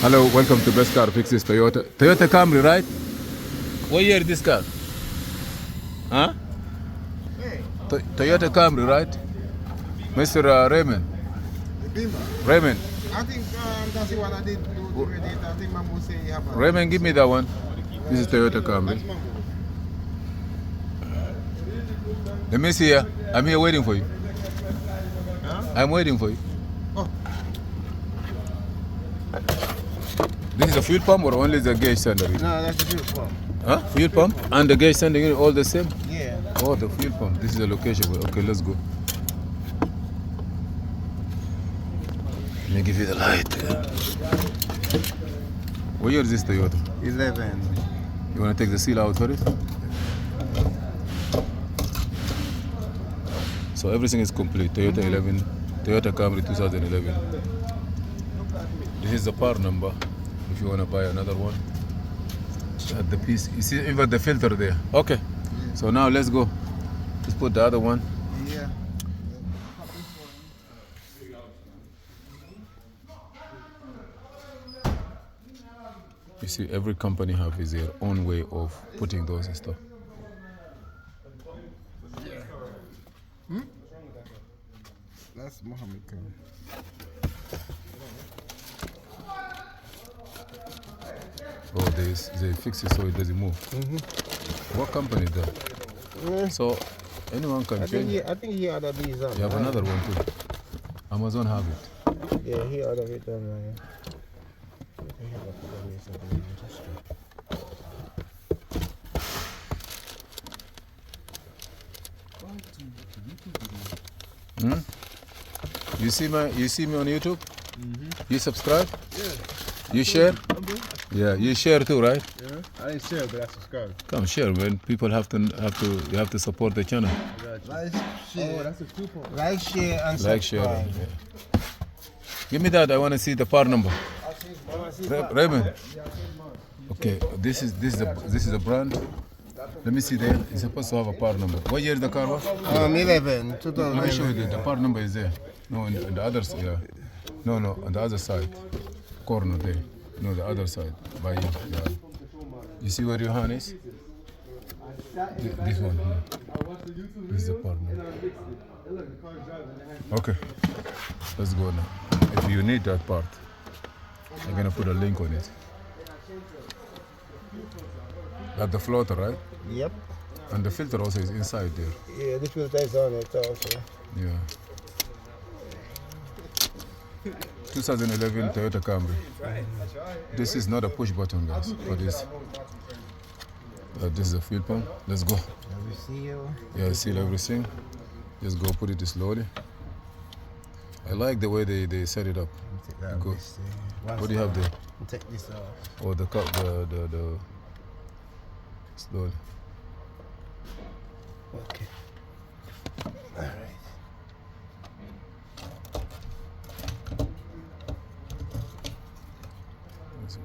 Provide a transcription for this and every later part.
Hello, welcome to Best Car Fixes Toyota. Toyota Camry, right? What year is this car? Huh? Hey, Toyota Camry, right? Mr. Raymond. the Beamer. Raymond. I think that's the one I did do the radiator. I think Mambo say you have a... Raymond, give me that one. This is Toyota Camry. That's Mambo. Let me see here. I'm here waiting for you. Huh? I'm waiting for you. Oh, This is a fuel pump or only the gauge sender? no, that's the fuel pump. Huh? Fuel pump? And the gauge sender unit all the same? Yeah. Oh, the fuel pump. This is the location. Okay, let's go. Let me give you the light. What year is this Toyota? 11. You want to take the seal out for it? So everything is complete. Toyota 11, Toyota Camry 2011. This is the part number. If you want to buy another one, at the piece, you see even the filter there. Okay. So now let's go. Let's put the other one. Yeah. You see, every company have is their own way of putting those stuff. That's Mohammed Khan. Oh, they fix it so it doesn't move. What company is that? Yeah. So anyone can change. I think he ordered these on. You have another one too. Amazon have it. Yeah, he ordered it on. Hmm? You see me on YouTube? You subscribe? Yeah. You share? Yeah, you share too, right? Yeah. I didn't share, but I subscribe. Come share, man. People have to support the channel. Like, share. Oh, that's a coupon. Like, share, and Like, subscribe. share. Yeah. Give me that. I want to see the part number. Raymond. Okay, this is a brand. Let me see there. It's supposed to have a part number. What year is the car was? 11, Let 2011. me show you the part number is there. No, on the other side. Yeah. No, on the other side. Corner there. No, the other side. By you. Yeah. You see where your hand is? This one here. This is the part number. Okay. Let's go now. If you need that part, I'm gonna put a link on it. That's the floater, right? Yep. And the filter also is inside there. Yeah, the filter is on it also. Yeah. 2011 Toyota Camry. This is not a push button, guys, but this is a fuel pump. Let's go. Yeah, seal everything. Just go put it slowly. I like the way they set it up. Go. What do you have there? Take this off. Oh, the cup, the slowly. Okay. All right.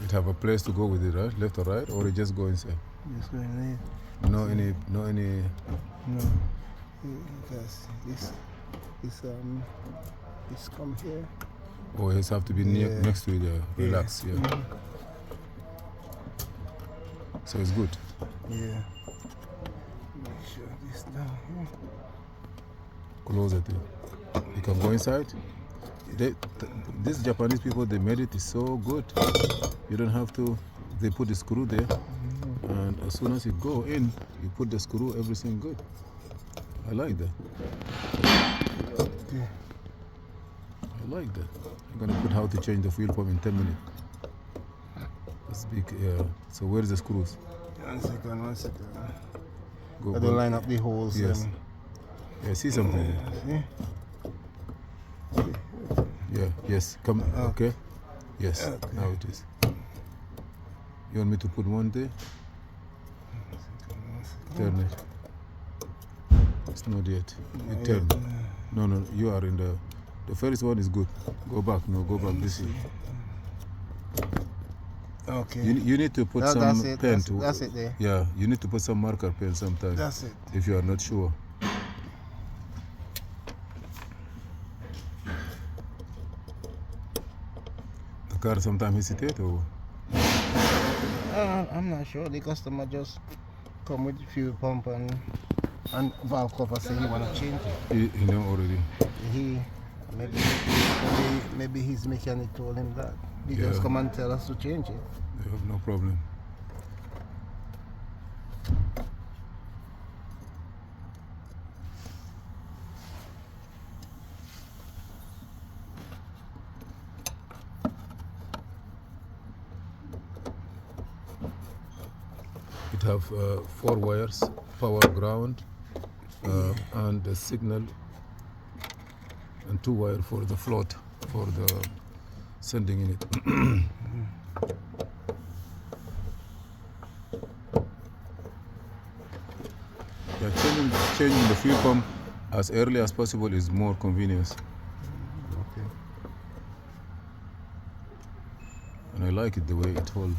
It have a place to go with it, right? Left or right, or it just go inside? Just going in. No any. No. Because this come here. Oh, it have to be near, Yeah. next to it. Relax. Yeah. So it's good. Yeah. Make sure this down here. Close it. You can go inside. These Japanese people, they made it so good. You don't have to. They put the screw there, and as soon as you go in, you put the screw. Everything good. I like that. Yeah. I like that. I'm gonna put how to change the fuel pump in 10 minutes. That's big. So where is the screws? 1 second. Go. I don't line up the holes. Yes. Yeah. See something. See? Yeah. Yes. Come. Okay. Yes. Okay. Now it is. You want me to put one there? Turn it. It's not yet. You turn. No. You are in the. The first one is good. Go back. No, go back. This is. Okay. You need to put That's some it. pen That's it there. Yeah, you need to put some marker pen sometimes. That's it. If you are not sure. car sometimes hesitate or? I'm not sure. The customer just come with fuel pump and valve cover say he wanna change it. He know already. He maybe his mechanic told him that. He just Yeah. come and tell us to change it. You have no problem. It have 4 wires, power, ground, and a signal, and 2 wire for the float, for the sending in it. Yeah, changing the fuel pump as early as possible is more convenience. Okay. And I like it the way it holds.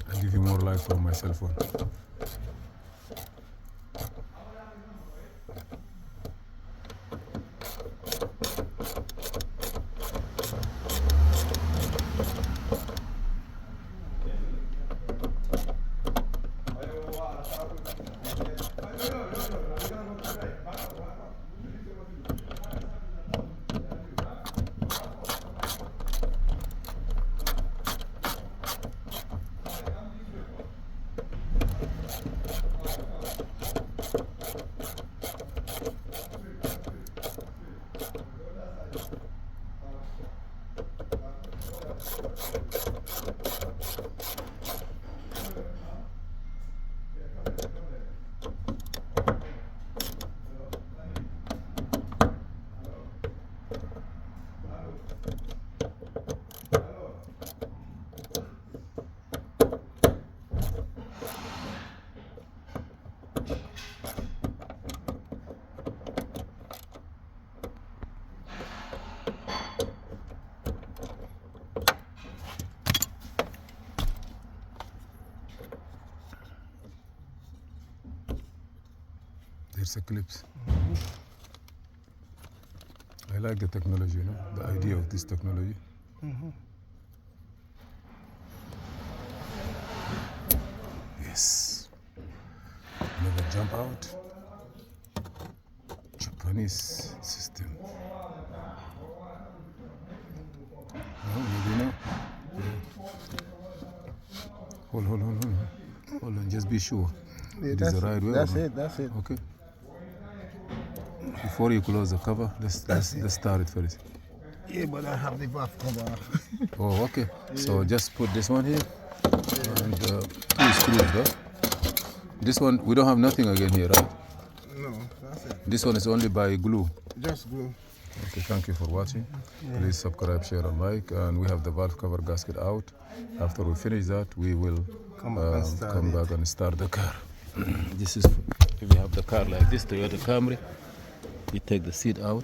I'll give you more light from my cell phone. There's a clips. I like the technology, you know, the idea of this technology. Yes. Never jump out. Japanese system. No, maybe no. Yeah. Hold on, just be sure. Yeah, It is the right way. That's it. Okay. Before you close the cover, let's start it first. Yeah, but I have the valve cover off. Oh, okay. So just put this one here and 2 screws, right? This one, we don't have nothing again here, right? No, that's it. This one is only by glue. Just glue. Okay, thank you for watching. Please subscribe, share, and like. And we have the valve cover gasket out. After we finish that, we will come back and start the car. This is if you have the car like this, Toyota Camry. You take the seat out,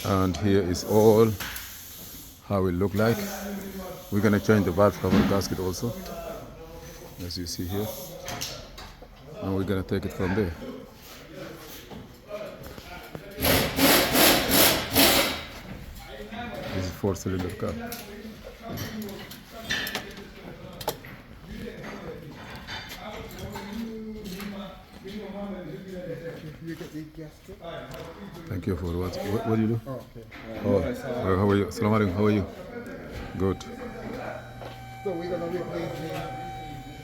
and here is all how it look like. We're gonna change the valve cover gasket also, as you see here, and we're gonna take it from there. This is 4-cylinder car. You get the gasket? Thank you for watching. What do you do? Oh, okay. Oh, how are you? Assalamu alaikum. How are you? Good. So we're gonna replace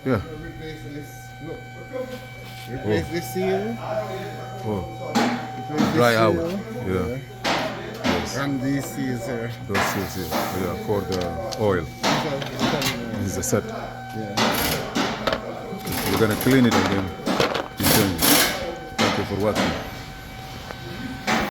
Yeah. Replace this. Look. Replace this seal. Oh, Replace this dry out. seal. Yeah. Yes. And these seals here. Those seals here. Yeah, for the oil. This is the set. Yeah. We're gonna clean it and then change. Thank you for watching.